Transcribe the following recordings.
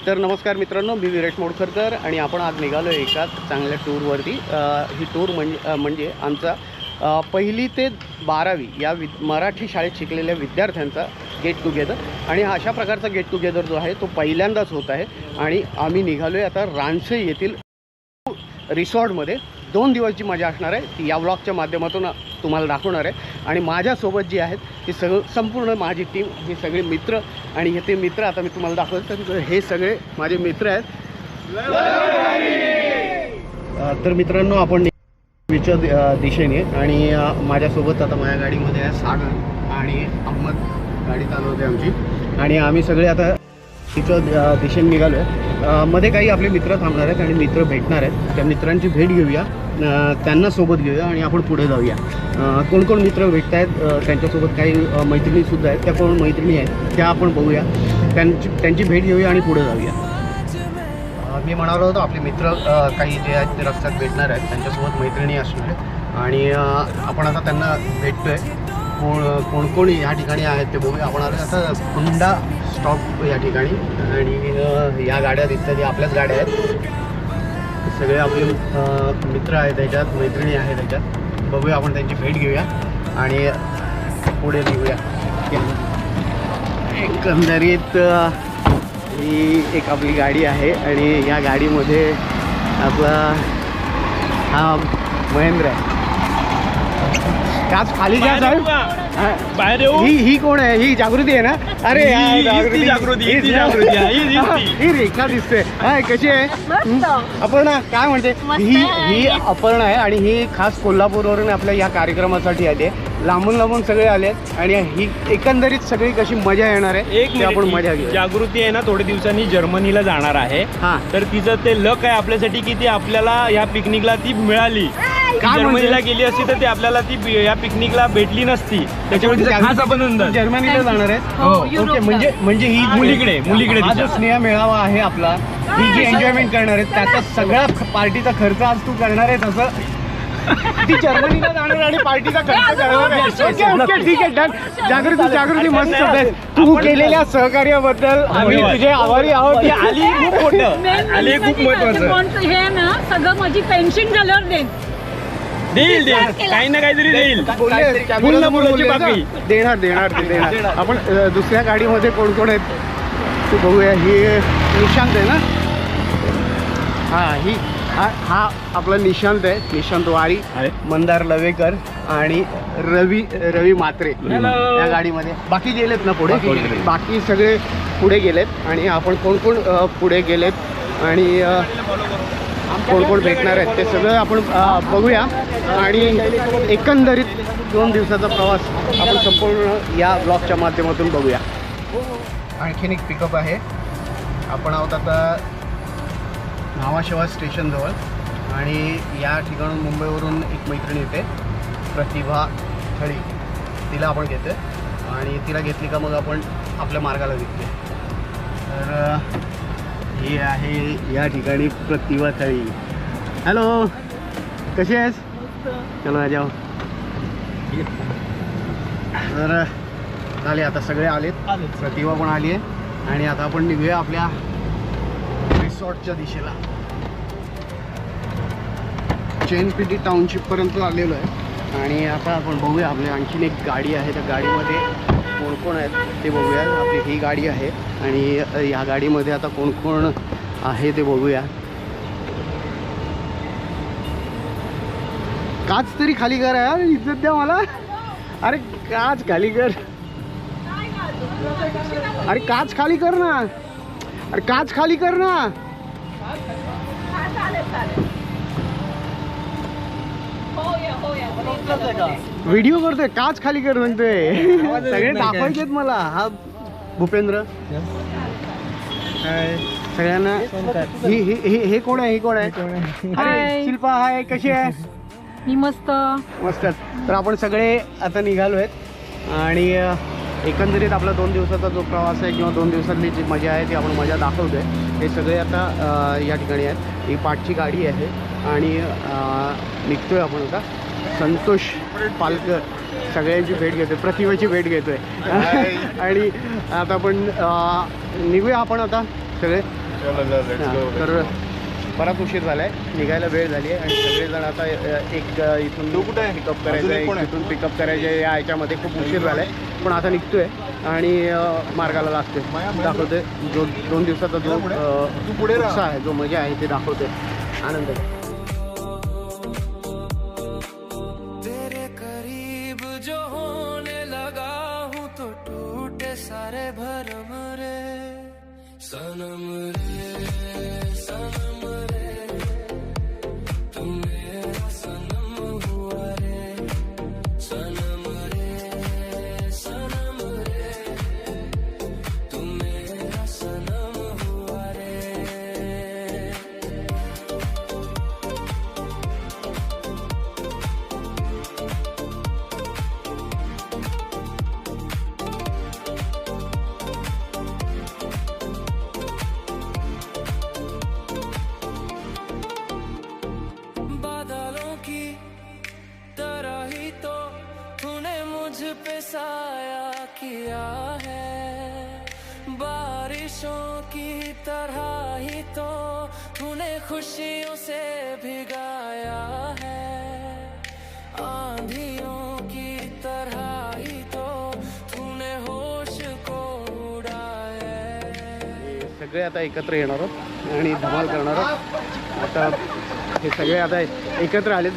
तर नमस्कार मित्रांनो, मी विरेश मोडखरकर आणि आपण आज निघालो एका चांगल्या टूरवरती। ही टूर म्हणजे आमचा 1ली ते 12वी या मराठी शाळेत शिकलेल्या विद्यार्थ्यांचा गेट टुगेदर। आणि अशा प्रकारचा गेट टुगेदर जो आहे तो पहिल्यांदाच होत आहे। आणि आम्ही निघालो आता रानशे येथील रिसॉर्टमध्ये 2 दिवसाची मजा असणार आहे, ती या व्लॉगच्या माध्यमातून तुम्हाला दाखवणार आहे। आणि माझ्यासोबत जी आहेत ती संपूर्ण माझी टीम, हे सगळे मित्र। आणि हे ते मित्र आता मी तुम्हाला दाखवतो, तर हे सगळे माझे मित्र आहेत। तर मित्रांनो, आपण बीचच्या दिशेने आणि माझ्यासोबत आता माझ्या गाडीमध्ये आहे सागर आणि अहमद, गाडी चालवते आमची। आणि आम्ही सगळे आता तिच्या दिशेने निघालो आहे। मध्ये काही आपले मित्र थांबणार आहेत आणि मित्र भेटणार आहेत, त्या मित्रांची भेट घेऊया, त्यांना सोबत घेऊया आणि आपण पुढे जाऊया। कोण कोण मित्र भेटत आहेत, त्यांच्यासोबत काही मैत्रिणीसुद्धा आहेत, त्या कोण मैत्रिणी आहेत त्या आपण बघूया, त्यांची भेट घेऊया आणि पुढे जाऊया। मी म्हणालो होतो आपले मित्र काही जे आहेत ते रस्त्यात भेटणार आहेत, त्यांच्यासोबत मैत्रिणी असणार आहेत आणि आपण आता त्यांना भेटतो आहे। कोण ह्या ठिकाणी आहेत ते बघूया। आपण आलो आता हुंडा स्टॉप या ठिकाणी आणि या गाड्या दिसतात, आपल्याच गाड्या आहेत, सगळे आपले मित्र आहेत त्याच्यात, मैत्रिणी आहेत त्याच्यात। बघूया, आपण त्यांची भेट घेऊया आणि पुढे निघूया। एकंदरीत ही एक आपली गाडी आहे आणि या गाडीमध्ये आपला हा महेंद्र आहे। आज खाली घ्या साहेब, बाहेर येऊ। ही कोण आहे? ही जागृती आहे ना? अरे जागृती ही रेखा दिसते। हाय, कशी आहे? अपर्णा काय म्हणते? ही अपर्णा आहे आणि ही खास कोल्हापूरवरून आपल्या या कार्यक्रमासाठी आली आहे। लांबून लांबून सगळे आले आणि ही एकंदरीत सगळी कशी मजा येणार आहे ते आपण मजा घेऊ। जागृती आहे ना, थोड्या दिवसांनी जर्मनीला जाणार आहे, तर तिचं ते लक आहे आपल्यासाठी की ती आपल्याला या पिकनिकला ती मिळाली। जर्मनीला गेली असती तर ती आपल्याला ती या पिकनिकला भेटली नसती, त्याच्यामुळे खास अभिनंदन। जर्मनीला जाणार आहे, ओके। म्हणजे ही मुलीकडे हा जो स्नेह मेळावा आहे आपला, ही जी एन्जॉयमेंट करणार आहे त्याचा सगळा पार्टीचा खर्च आज तू करणार आहेस, असं? ती जर्मनीला जाणार आणि पार्टीचा खर्च करणार आहे। ओके, ठीक आहे, डन। जागृती मस्त आहे। तू केलेल्या सहकार्याबद्दल आम्ही तुझे आभारी आहोत। ती आली खूप मोठं, आली खूप महत्वाचं। हे ना सगळं माझी पेन्शन झाल्यावर देईल काही ना काहीतरी देईल, देणार। आपण दुसऱ्या गाडीमध्ये कोण कोण आहेत तू बघूया। ही निशांत आहे ना? हा आपला निशांत आहे, निशांत वारी, मंदार लवेकर आणि रवी मात्रे या गाडीमध्ये। बाकी गेलेत ना पुढे? बाकी सगळे पुढे गेलेत आणि आपण कोण कोण पुढे गेलेत आणि कोण कोण भेटणार आहेत ते सगळं आपण बघूया। आणि एकंदरीत 2 दिवसाचा प्रवास आपण संपूर्ण या ब्लॉगच्या माध्यमातून बघूया। आणखीन एक पिकअप आहे, आपण आहोत आता नावाशेवा स्टेशनजवळ आणि या ठिकाणून मुंबईवरून एक मैत्रीण येते, प्रतिभा थळी, तिला आपण घेतो आणि तिला घेतली का मग आपण आपल्या मार्गाला निघतो। तर ही आहे या ठिकाणी प्रतिभा थळी। हॅलो, कशी आहेस? चलो आ जाओ। तर झाले, आता सगळे आलेत, प्रतिभा पण आली आहे आणि आता आपण निघूया आपल्या रिसॉर्टच्या दिशेला। चेनपिटी टाउनशिपपर्यंत आलेलो आहे आणि आता आपण बघूया, आपली आणखीन एक गाडी आहे, त्या गाडीमध्ये कोण कोण आहेत ते बघूया। आपली ही गाडी आहे आणि या गाडीमध्ये आता कोण कोण आहे ते बघूया। काच तरी खाली कर यार, इज्जत द्या मला। अरे काच खाली कर, अरे काच खाली कर ना, अरे काच खाली कर ना। व्हिडिओ करतोय, काच खाली कर म्हणतोय, सगळे दाखवायचेत मला। हा भूपेंद्र, सगळ्यांना। हे कोण आहे? अरे शिल्पा, हाय, कशी आहे? मी मस्त। तर आपण सगळे आता निघालो आहेत आणि एकंदरीत आपला 2 दिवसाचा जो प्रवास आहे किंवा 2 दिवसातली जी मजा आहे ती आपण मजा दाखवतोय। हे सगळे आता या ठिकाणी आहेत, ही पाठची गाडी आहे आणि निघतोय आपण आता। संतोष पालकर सगळ्यांची भेट घेतोय, प्रतिभाची भेट घेतोय आणि आता आपण निघूया आपण आता सगळे तर बराच उशीर झाला आहे, निघायला वेळ झाली आहे आणि सगळेजण आता एक इथून पिकअप करायचं आहे, इथून पिकअप करायचं आहे, या ह्याच्यामध्ये खूप उशीर झाला आहे. पण आता निघतोय आणि मार्गाला लागतोय. दाखवतोय जो 2 दिवसाचा जो उत्साह आहे, जो मजा आहे ते दाखवतोय. आनंद आहे. सारे भरम रे सनम रे सनम रे तू मेरा सनम हुआ रे सनम रे सनम रे तू मेरा सनम हुआ रे. पे साया किया है बारिशों की तरह ही तो तूने खुशियों से भिगाया है आंधियों की तरह ही तो तूने होश को उड़ाया है. सगळे आता एकत्र येणार आहोत आणि धमाल करणार आहोत. आता हे सगळे आता एकत्र आलेत,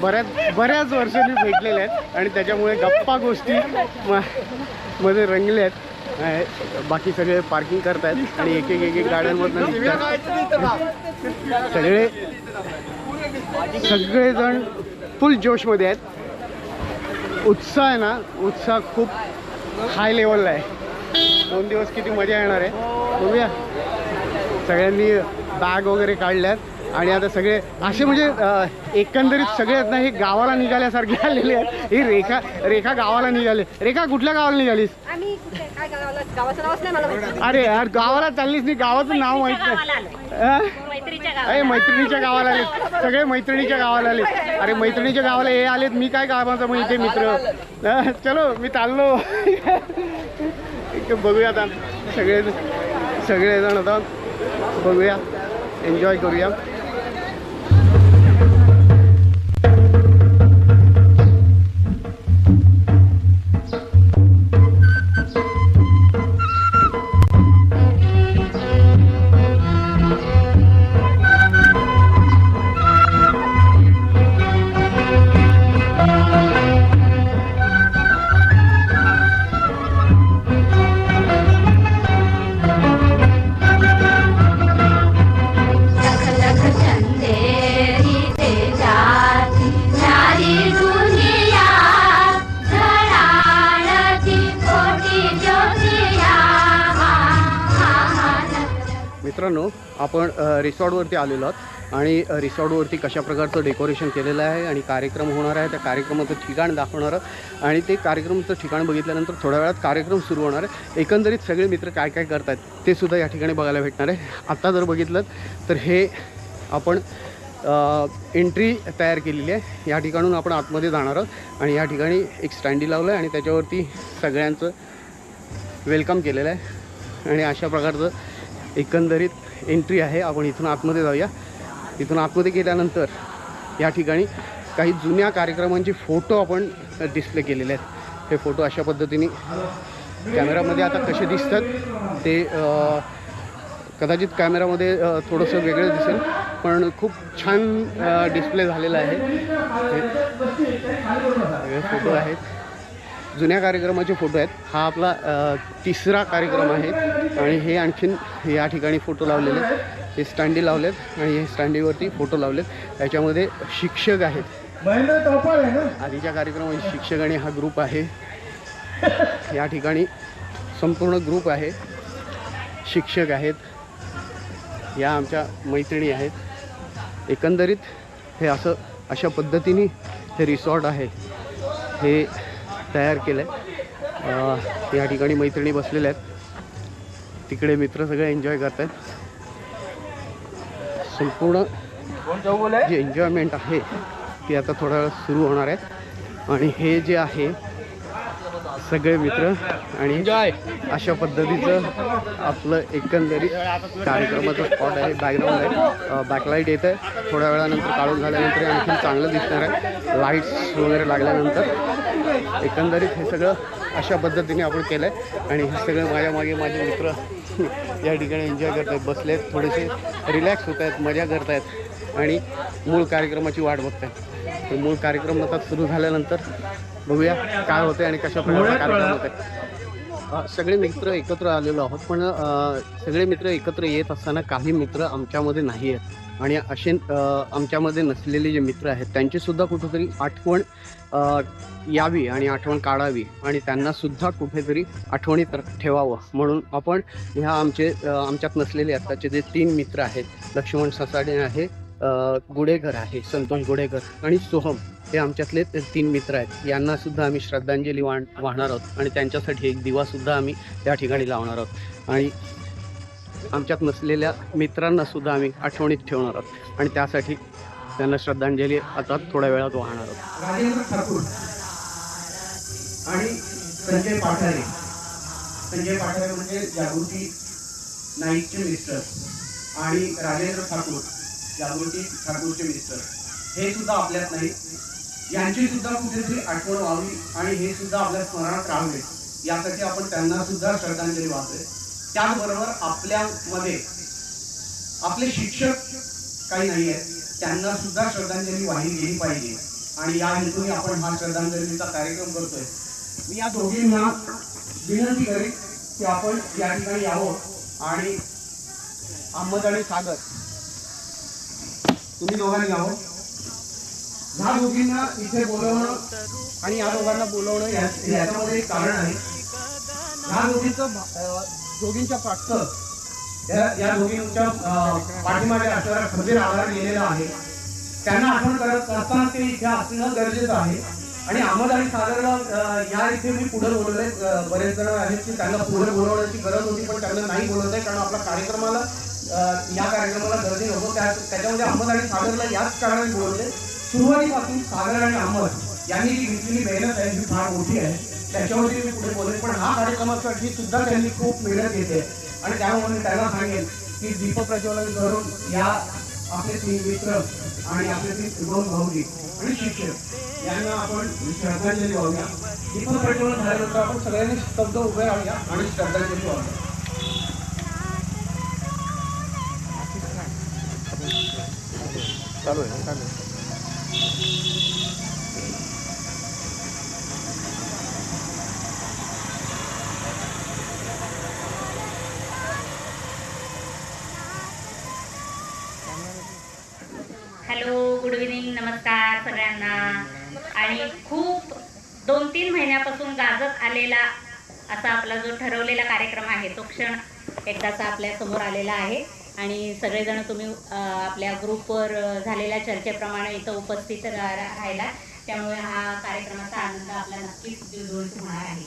बऱ्याच वर्षांनी भेटलेले आहेत आणि त्याच्यामुळे गप्पा गोष्टी मध्ये रंगले आहेत. बाकी सगळे पार्किंग करत आहेत आणि एक एक गाड्यांमधून निघतात. सगळेजण फुल जोशमध्ये आहेत. उत्साह आहे ना, उत्साह खूप हाय लेवलला आहे. 2 दिवस किती मजा येणार आहे बघूया. सगळ्यांनी बॅग वगैरे काढल्यात आणि आता सगळे असे म्हणजे एकंदरीत सगळे आहेत ना, हे गावाला निघाल्यासारखे आलेले आहेत. ही रेखा गावाला निघाले. रेखा कुठल्या गावाला निघालीस? गावाचं नावच नाही मला माहिती. अरे यार गावाला चाललीस नाही, गावाचं नाव माहित नाही. मैत्रिणीच्या गावाला आले सगळे, मैत्रिणीच्या गावाला आले. अरे मैत्रिणीच्या गावाला हे आलेत, मी काय कामाचं मग इथे मित्र. चलो मी चाललो. बघूया आता सगळेजण आता बघूया, एन्जॉय करूया. मित्रांनो, आपण रिसॉर्टवरती आलेलो आहोत आणि रिसॉर्टवरती कशा प्रकारचं डेकोरेशन केलेलं आहे आणि कार्यक्रम होणार आहे, त्या कार्यक्रमाचं ठिकाण दाखवणार आहे आणि ते कार्यक्रमाचं ठिकाण बघितल्यानंतर थोड्या वेळात कार्यक्रम सुरू होणार आहे. एकंदरीत सगळे मित्र काय काय करत आहेत ते सुद्धा या ठिकाणी बघायला भेटणार आहे. आत्ता जर बघितलं तर हे आपण एंट्री तयार केलेली आहे. या ठिकाणून आपण आतमध्ये जाणार आहोत आणि या ठिकाणी एक स्टँडी लावलं आहे आणि त्याच्यावरती सगळ्यांचं वेलकम केलेलं आहे आणि अशा प्रकारचं एकंदरीत एंट्री आहे. आपण इथून आतमध्ये जाऊया. इथून आतमध्ये गेल्यानंतर या ठिकाणी काही जुन्या कार्यक्रमांचे फोटो आपण डिस्प्ले केलेले आहेत. हे फोटो अशा पद्धतीने कॅमेरामध्ये आता कसे दिसतात ते कदाचित कॅमेरामध्ये थोडंसं वेगळं दिसेल, पण खूप छान डिस्प्ले झालेला आहे. हे फोटो आहेत, जुन्या कार्यक्रमाचे फोटो आहेत. हा आपला 3रा कार्यक्रम आहे आणि हे आणखीन या ठिकाणी फोटो लावलेले आहेत. हे स्टँडी लावलेत आणि हे स्टँडीवरती फोटो लावलेत. त्याच्यामध्ये शिक्षक आहेत. आधीच्या कार्यक्रमाचे शिक्षक आणि हा ग्रुप आहे. या ठिकाणी संपूर्ण ग्रुप आहे, शिक्षक आहेत, या आमच्या मैत्रिणी आहेत. एकंदरीत हे अशा पद्धतीने हे रिसॉर्ट आहे हे तयार केलं आहे. या ठिकाणी मैत्रिणी बसलेल्या आहेत, तिकडे मित्र सगळे एन्जॉय करत आहेत. संपूर्ण जे एन्जॉयमेंट आहे ती आता थोडा वेळ सुरू होणार आहे आणि हे जे आहे सगळे मित्र आणि अशा पद्धतीचं आपलं एकंदरीत कार्यक्रमाचं स्पॉट आहे. बॅकग्राऊंड आहे, बॅकलाईट येत आहे. थोड्या वेळानंतर काढून झाल्यानंतर आणखी चांगलं दिसणार आहे. लाईट्स वगैरे लागल्यानंतर एकंदरीत हे सगळं अशा पद्धतीने आपण केलं आहे. आणि हे सगळं माझ्या मागे माझे मित्र या ठिकाणी एन्जॉय करत आहेत, बसलेत, थोडेसे रिलॅक्स होत आहेत, मजा करत आहेत आणि मूळ कार्यक्रमाची वाट बघत आहेत. तर मूळ कार्यक्रम आता सुरू झाल्यानंतर बघूया काय होते आणि कशा प्रकारचा कार्यक्रम होते. सगळे मित्र एकत्र आलेलो आहोत, पण सगळे मित्र एकत्र येत असताना काही मित्र आमच्यामध्ये नाही आहेत आणि असे आमच्यामध्ये नसलेले जे मित्र आहेत त्यांचीसुद्धा कुठेतरी आठवण यावी आणि आठवण काढावी आणि त्यांनासुद्धा कुठेतरी आठवणीत ठेवावं म्हणून आपण ह्या आमच्यात नसलेले आत्ताचे जे 3 मित्र आहेत, लक्ष्मण ससाडे आहे, गुडेकर आहे, संतोष गुडेकर आणि सोहम, हे आमच्यातले 3 मित्र आहेत. यांनासुद्धा आम्ही श्रद्धांजली वाहणार आहोत आणि त्यांच्यासाठी एक दिवासुद्धा आम्ही त्या ठिकाणी लावणार आहोत आणि आमच्यात नसलेल्या मित्रांनासुद्धा आम्ही आठवणीत ठेवणार आहोत आणि त्यासाठी त्यांना श्रद्धांजली आता थोड्या वेळात वाहणार आहोत. राजेंद्र ठाकूर आणि संजय पाठारे. संजय पाठारे म्हणजे जागृती नाईकचे मिस्टर आणि राजेंद्र ठाकूर जागृती ठाकूरचे मिस्टर, हे सुद्धा आपल्यात नाही. यांची सुद्धा कुठेतरी आठवण व्हावी आणि हे सुद्धा आपल्या स्मरणात राहावे यासाठी आपण त्यांना सुद्धा श्रद्धांजली वाहतोय. त्याचबरोबर आपल्यामध्ये आपले शिक्षक काही नाही आहेत, त्यांना सुद्धा श्रद्धांजली वाहिली गेली पाहिजे आणि या हेतूने आपण हा श्रद्धांजलीचा कार्यक्रम करतोय. मी या दोघींना विनंती करेन की आपण या ठिकाणी यावं आणि अहमद आणि सागर तुम्ही दोघांनी यावं. ह्या दोघींना इथे बोलवणं आणि या दोघांना बोलवणं याच्यामध्ये एक कारण आहे. ह्या दोघींच्या पाठचं या दोघींच्या पाठीमागे असणारा खंबीर आधार लिहिलेला आहे. त्यांना आठवण करत असताना ते इथे असणं गरजेचं आहे आणि अहमद आणि सागरला या इथे मी पुढे बोलवले. बरेच जण आहेत की त्यांना पुढे बोलवण्याची गरज होती पण त्यांना नाही बोलवत आहे कारण आपल्या कार्यक्रमाला या कार्यक्रमाला गरजे नको. त्याच्यामध्ये अहमद आणि सागरला याच कारणाने बोलवले. सुरुवातीपासून सागर आणि अहमद यांनी जी घेतलेली मेहनत आहे ही फार मोठी आहे, त्याच्यावरती मी पुढे बोलेन. पण हा कार्यक्रमासाठी सुद्धा त्यांनी खूप मेहनत घेते आणि त्यामुळे मी त्याला सांगेन की दीप प्रज्वलन करून या आपले 3 मित्र आणि आपले 2 भाऊजी आणि शिक्षक यांना आपण श्रद्धांजली वाहूया. दीप प्रज्वलन झाल्यानंतर आपण सगळ्यांनी स्तब्ध उभे राहूया आणि श्रद्धांजली वाहूया. चालू आहे. हॅलो, गुड इव्हनिंग, नमस्कार सगळ्यांना. आणि खूप 2-3 महिन्यापासून गाजत आलेला असा आपला जो ठरवलेला कार्यक्रम आहे तो क्षण एकदाचा आपल्या समोर आलेला आहे आणि सगळेजण तुम्ही आपल्या ग्रुपवर झालेल्या चर्चेप्रमाणे इथं उपस्थित राहिला, त्यामुळे हा कार्यक्रमाचा आनंद आपला नक्कीच द्विगुणित होणार आहे.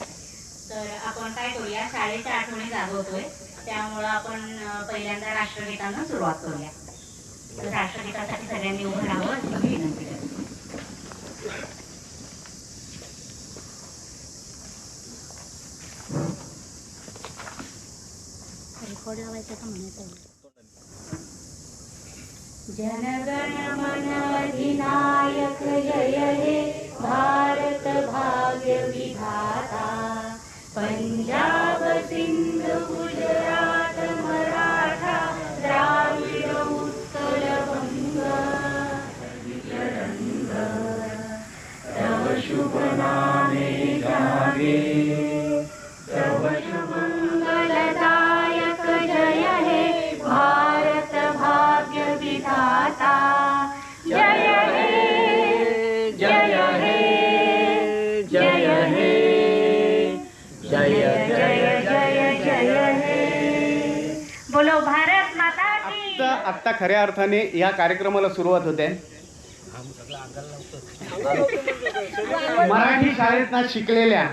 तर आपण काय करूया, शाळेच्या आठवणी जागवतोय त्यामुळं आपण पहिल्यांदा राष्ट्रगीतानं सुरुवात करूया. राष्ट्रगीतासाठी सगळ्यांनी उभं राहावं अशी विनंती करते. रेकॉर्ड लावायचं का म्हणायचं. जनगण मन अधिनायक जय हे भारत भाग्य विधाता, पंजाब सिंध गुजरात मराठा द्राविड उत्कल बंग रंग, तव शुभ नामे जागे, तव शुभ मंगलदायक जय हे भारत भाग्य विधाता, जय हे जय हे जय हे जय जय जय जय हे, बोलो भारत माता की. आत्ता खऱ्या अर्थाने या कार्यक्रमाला सुरुवात होते. मराठी शाळेत शिकलेल्या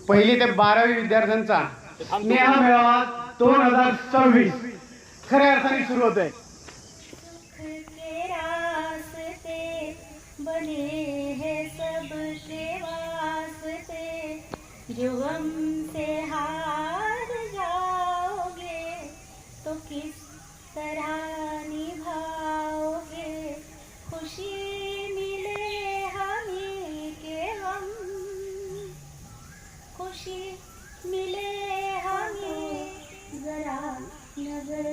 1ली ते 12वी विद्यार्थ्यांचा स्नेह मेळावा 2026 खऱ्या अर्थाने सुरू होतोय. बने हैं सबके वास्ते, जो गम से हार जाओगे तो किस तरह निभाओगे, खुशी मिले हमें के हम, खुशी मिले हमें जरा नजर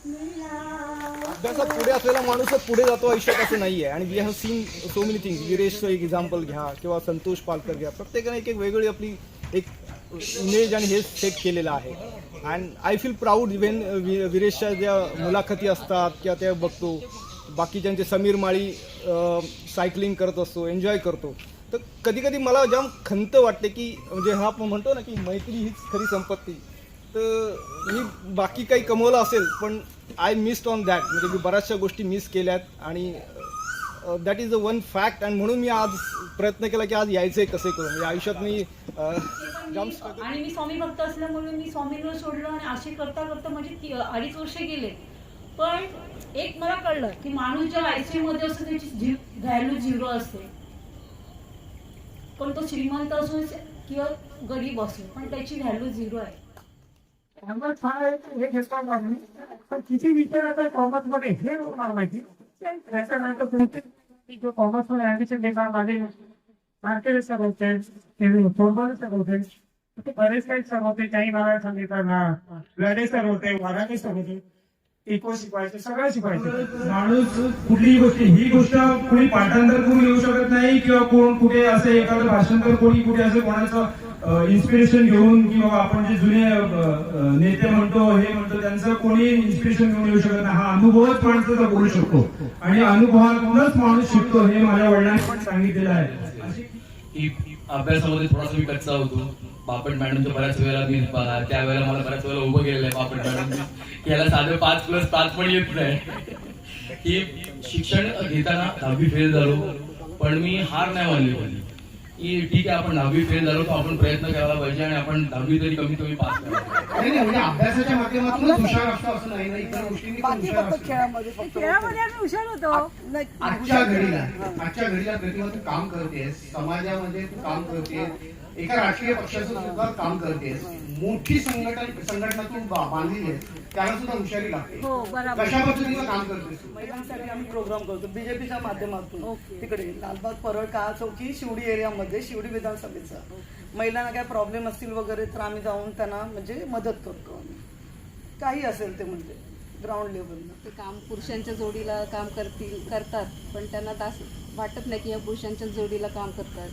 मिलाओ. अभ्यासात पुढे असलेला माणूसच पुढे जातो आयुष्यात असं नाही आहे. आणि we have seen so many things. विरेशचं एक एक्झाम्पल घ्या किंवा संतोष पालकर घ्या, प्रत्येकाने एक एक वेगळी आपली एक इमेज आणि हे सेट केलेलं आहे. And I feel proud when विरेशच्या ज्या मुलाखती असतात किंवा त्या बघतो, बाकीच्यांचे समीर माळी सायकलिंग करत असतो, एन्जॉय करतो, तर कधी कधी मला जाम खंत वाटते की म्हणजे हा आपण म्हणतो ना की मैत्री हीच खरी संपत्ती. तर मी बाकी काही कमवलं असेल पण आय मिस्ड ऑन दॅट, म्हणजे मी बऱ्याचशा गोष्टी मिस केल्यात आणि that is the one fact. आणि म्हणून मी आज प्रयत्न केला की आज यायचंय कसे करून. म्हणजे आयुष्यात मी आणि मी स्वामी भक्त असल्यामुळे मी स्वामींवर सोडलं आणि असे करता करता म्हणजे 2.5 वर्ष गेले. पण एक मला कळलं की माणूस जेव्हा आयसीयू मध्ये असतो त्याची व्हॅल्यू 0 असते. पण तो श्रीमंत असो किंवा गरीब असो पण त्याची व्हॅल्यू 0 आहे. हे घेतो पण किती विचार आता कॉमर्समध्ये हे मला माहिती त्याच्यानंतर कॉमर्समध्ये ऍडमिशन घेता माझे मार्केट सर होते, फुटबॉल सर होते, बरेच काही सर होते, काही मला सांगितलं ना, लढे सर होते, वराणे सर होते, इको शिकवायचे, सगळं शिकवायचे. माणूस कुठलीही गोष्टी ही गोष्ट कोणी पाठांतर करून येऊ शकत नाही किंवा कोण कुठे असे एखादं भाषांतर कोणी कुठे असं कोणाचं इन्स्पिरेशन घेऊन किंवा आपण जे जुने नेते म्हणतो हे म्हणतो त्यांचं कोणी इन्स्पिरेशन घेऊन येऊ शकत नाही. हा अनुभवच माणसाचा बोलू शकतो आणि अनुभवातूनच माणूस शिकतो हे माझ्या वडिलांनी पण सांगितलेलं आहे. अभ्यासामध्ये थोडासा मी कच्चा होतो. बापट मॅडमच्या बऱ्याच वेळेला मी त्यावेळेला मला बऱ्याच वेळेला उभं केलेलं आहे बापट मॅडम याला साधं 5+5 पण येत नाही. की शिक्षण घेताना 10वी फेल झालो पण मी हार नाही मानली पाहिजे की ठीक आहे आपण 10वी फेल झालो तर आपण प्रयत्न करायला पाहिजे आणि आपण 10वी तरी कमीत कमी पास करायला. म्हणजे अभ्यासाच्या माध्यमातूनच हुशार असतो असं नाही ना, इतर गोष्टींनी खेळामध्ये आम्ही हुशार होतो. आजच्या घडीला प्रतिमा तू काम करतेस, समाजामध्ये तू काम करतेस, एका राजकीय पक्षाचं सुद्धा काम करतेस, मोठी संघटना तू बांधली आहे, त्याला सुद्धा हुशारी लागते. कशा पद्धतीचं काम करतेस? महिलांसाठी आम्ही प्रोग्राम करतो बीजेपीच्या माध्यमातून. तिकडे लालबाग, परळ, काळा चौकी, शिवडी एरियामध्ये, शिवडी विधानसभेचा महिलांना काय प्रॉब्लेम असतील वगैरे तर आम्ही जाऊन त्यांना म्हणजे मदत करतो. काही असेल ते म्हणजे ग्राउंड लेवलला ते काम पुरुषांच्या जोडीला काम करतात पण त्यांना वाटत नाही की या पुरुषांच्या जोडीला काम करतात.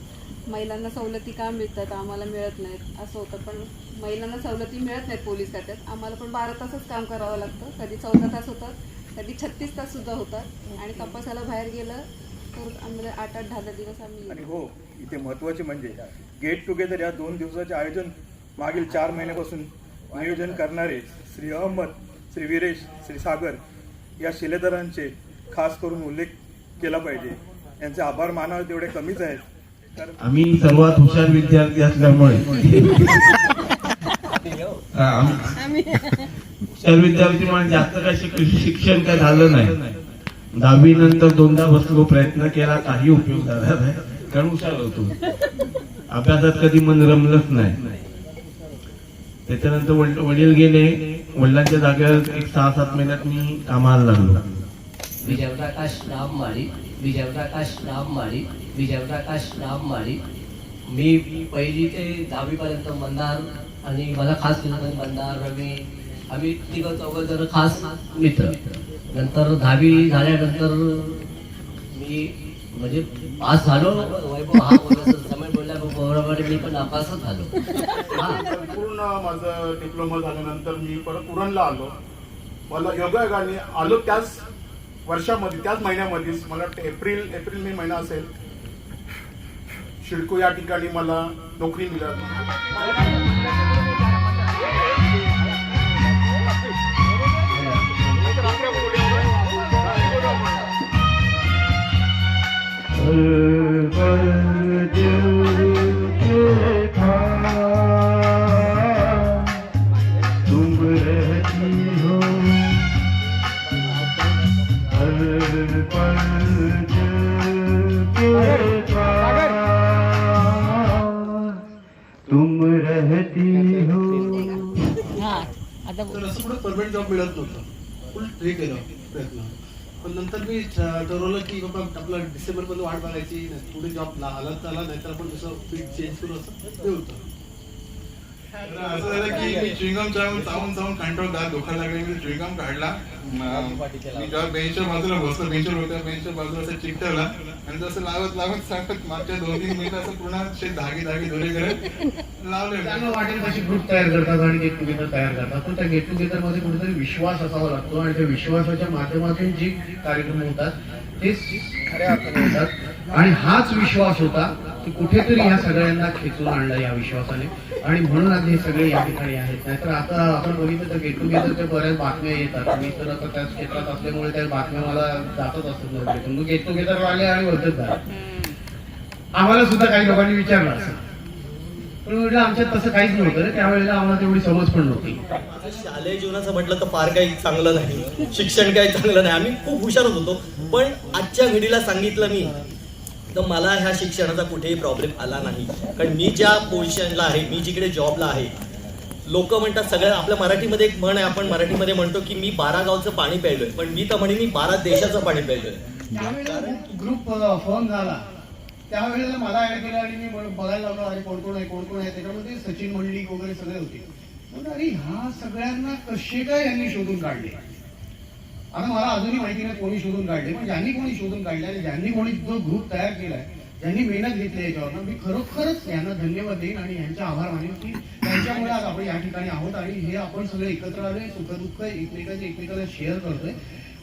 महिलांना सवलती का मिळतात आम्हाला मिळत नाहीत असं होतं. पण महिलांना सवलती मिळत नाहीत पोलीस खात्यात. आम्हाला पण 12 तासच काम करावं लागतं. कधी 14 तास होतात, कधी 36 तास सुद्धा होतात. आणि तपासाला बाहेर गेलं तर आम्हाला 8-10 दिवस आम्ही. आणि हो, इथे महत्त्वाचे म्हणजे गेट टुगेदर या 2 दिवसाचे आयोजन मागील 4 महिन्यापासून नियोजन करणारे श्री अहमद, श्री विरेश, श्री सागर या शिलेदारांचे खास करून उल्लेख केला पाहिजे. यांचे आभार मानावे तेवढे कमीच आहेत. आम्ही सर्वात हुशार विद्यार्थी असल्यामुळे हुशार विद्यार्थी म्हणजे जास्त काही शिक्षण काय झालं नाही. 10वी नंतर 2दा बसलो, प्रयत्न केला, काही उपयोग झाला नाही कारण हुशार होतो. अभ्यासात कधी मन रमलंच नाही. त्याच्यानंतर वडील गेले, वडिलांच्या जागेवर एक 6-7 महिन्यात मी कामाला लागलो. विजयप्रकाश राममाळी, विजयप्रकाश राममाळी, विजयप्रकाश राममाळी. मी 1ली ते 10वी पर्यंत मंदार आणि मला खास मित्र मंदार, रवी, आम्ही 3-4 जण खास मित्र. नंतर 10वी झाल्यानंतर मी म्हणजे पास झालो. वैभव हा समय बोलल्याप्रमाणे मी पण नापासच झालो. पूर्ण माझं डिप्लोमा झाल्यानंतर मी परत उरणला आलो. मला योगायोगाने आलो त्याच वर्षामध्ये, त्याच महिन्यामध्येच मला एप्रिल मे महिना असेल, शिडको या ठिकाणी मला नोकरी मिळाली. तुम तर असं पुढे परमनंट जॉब मिळत नव्हतं. फुल हे केलं प्रयत्न, पण नंतर मी ठरवलं की बाबा आपला डिसेंबरपर्यंत वाट बघायची, पुढे जॉब आला तर आला, नाहीतर आपण दुसरं फील्ड चेंज करू, असं ते होतं. असं झालं की मी च्युइंगम चावून कंट्रोल दुखायला लागले. मी च्युइंगम काढला, मी जेव्हा बेंचच्या बाजूला बसलो, बेंचवर होत्या, बेंचच्या बाजूला असं चिकटवला आणि जसं लावत सांगत मागच्या 2-3 मिनिटं असं पूर्ण धागे दोरे करत लावले. त्यांना वाटेल तशी ग्रुप तयार करतात आणि गेट टुगेदर तयार करतात, पण त्या गेट टुगेदर मध्ये कुठेतरी विश्वास असावा लागतो आणि त्या विश्वासाच्या माध्यमातून जे कार्यक्रम होतात ते खऱ्या अर्थाने होतात. आणि हाच विश्वास होता की कुठेतरी ह्या सगळ्यांना खेचून आणला या विश्वासाने, आणि म्हणून आज हे सगळे या ठिकाणी आहेत. नाहीतर आता आपण बघितलं तर गेट टुगेदरच्या बऱ्याच बातम्या येतात. मी तर आता त्याच क्षेत्रात असल्यामुळे त्या बातम्या मला जातच असतात. गेट टुगेदर आले आणि होतच झालं. आम्हाला सुद्धा काही लोकांनी विचारलं असं, पण म्हटलं आमच्यात तसं काहीच नव्हतं रे, त्यावेळेला आम्हाला तेवढी समज पण नव्हती. शालेय जीवनाचं म्हटलं तर फार काही चांगलं नाही, शिक्षण काही चांगलं नाही, आम्ही खूप हुशारच होतो. पण आजच्या घडीला सांगितलं मी तर मला ह्या शिक्षणाचा कुठेही प्रॉब्लेम आला नाही. कारण मी ज्या पोझिशनला आहे, मी जिकडे जॉबला आहे, लोक म्हणतात सगळ्या आपल्या मराठीमध्ये एक म्हण आहे, आपण मराठीमध्ये म्हणतो की मी 12 गावचं पाणी प्यायलोय, पण मी तर म्हणे मी 12 देशाचं पाणी प्यायलोय. त्यावेळेला ग्रुप फॉर्म झाला त्यावेळेला मला ऍड केलं आणि मी बघायला लागलो अरे कोण कोण आहे. त्याच्यामध्ये सचिन मंडलिक वगैरे सगळे होते. मग अरे ह्या सगळ्यांना कसे काय यांनी शोधून काढले. आता मला अजूनही माहिती नाही कोणी शोधून काढले, पण ज्यांनी कोणी शोधून काढले आणि ज्यांनी कोणी जो ग्रुप तयार केलाय, ज्यांनी मेहनत घेतली याच्यावर, मी खरोखरच यांना धन्यवाद देईन आणि यांचा आभार मानेन की त्यांच्यामुळे आज आपण या ठिकाणी आहोत आणि हे आपण सगळे एकत्र आलोय, सुखदुःख एकमेकाला शेअर करतोय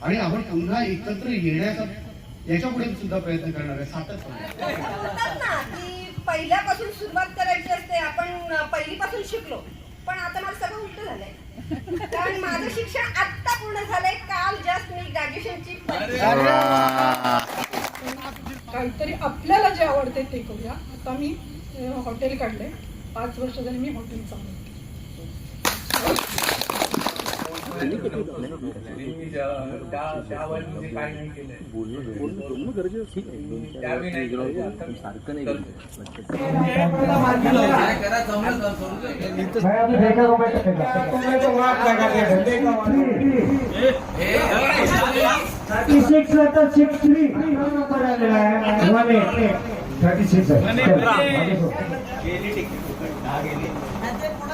आणि आपण पुन्हा एकत्र येण्याचा याच्या पुढे सुद्धा प्रयत्न करणार आहे सातत्याने. पहिल्यापासून सुरुवात करायची असते, आपण पहिलीपासून शिकलो, पण आता मला सगळं उलट झालंय. कारण माझं शिक्षण आत्ता पूर्ण झालंय, काल जस्ट मी ग्रॅज्युएशनची. काहीतरी आपल्याला जे आवडते ते करूया. आता मी हॉटेल काढले, 5 वर्ष झाली मी हॉटेल चालवते. काय नाही केलंय त्यावेळी नाही सारखं नाही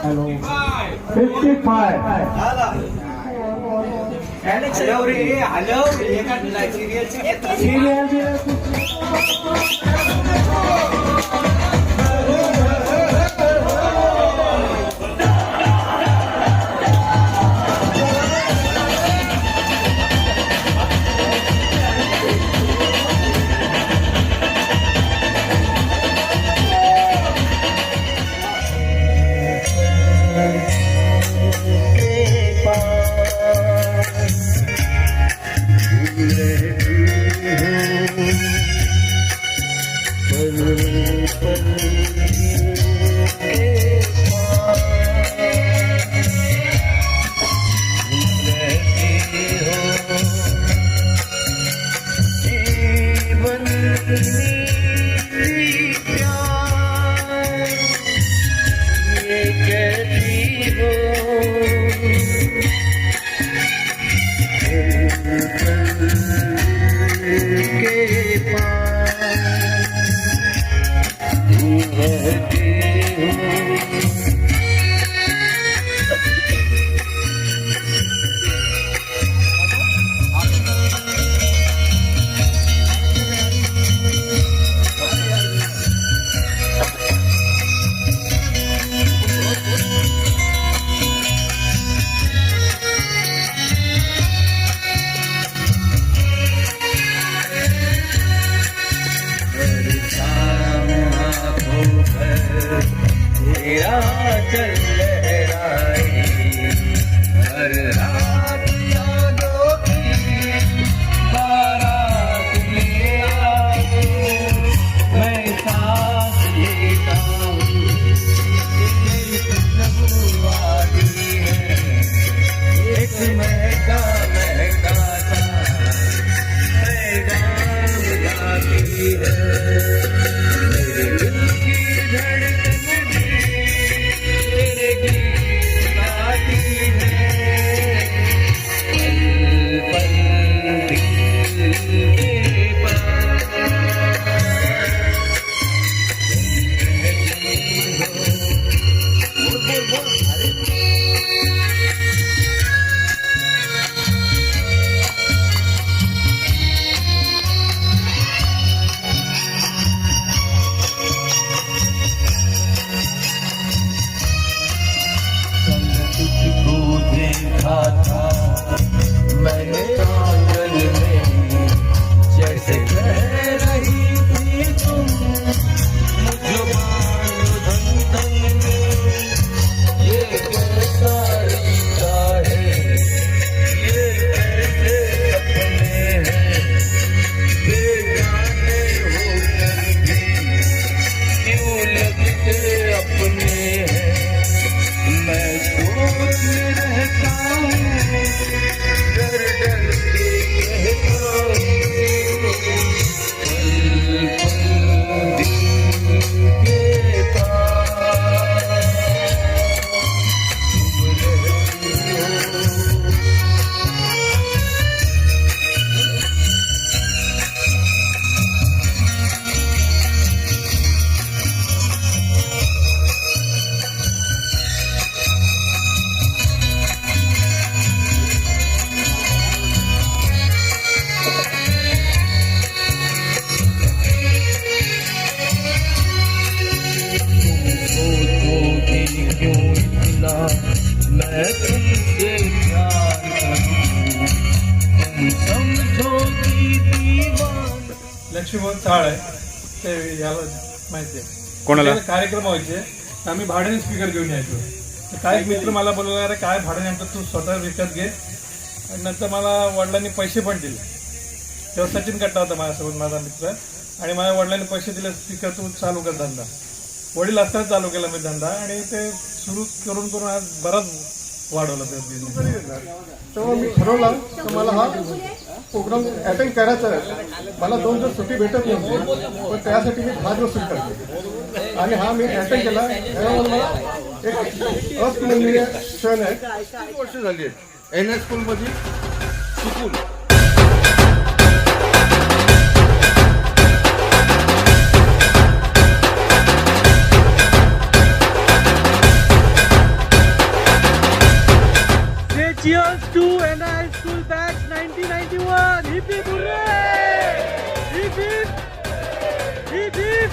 हॅलो 55 हॅलो रे हॅलो लक्ष्मीभवन चाळ आहे ते याला माहिती आहे कोणाला? कार्यक्रम व्हायचे आम्ही भाड्याने स्पीकर घेऊन यायचो. तर काही मित्र मला बोलवला अरे काय भाड्याने आणतो तू स्वतः विकत घे. आणि नंतर मला वडिलांनी पैसे पण दिले. तेव्हा सचिन कट्टा होता माझ्यासोबत माझा मित्र आणि माझ्या वडिलांनी पैसे दिले स्पीकर तू चालू कर धंदा. वडील असताना चालू केला मी धंदा आणि ते सुरू करून करून आज बराच वाढवला ते बिझनेस. तेव्हा मी ठरवलं तर मला हा प्रोग्राम अटेंड करायचा आहे. मला 2 दिवस सुट्टी भेटत नव्हती पण त्यासाठी मी 10 दिवस सुट्टी काढली आणि हा मी अटेंड केला. त्यामुळे मला एक अविस्मरणीय क्षण आहे. 3 वर्ष झाली आहेत NS स्कूलमध्ये शिकून. Cheers to NI School Batch 1991. Hip hip hooray! Hip hip! Hip hip!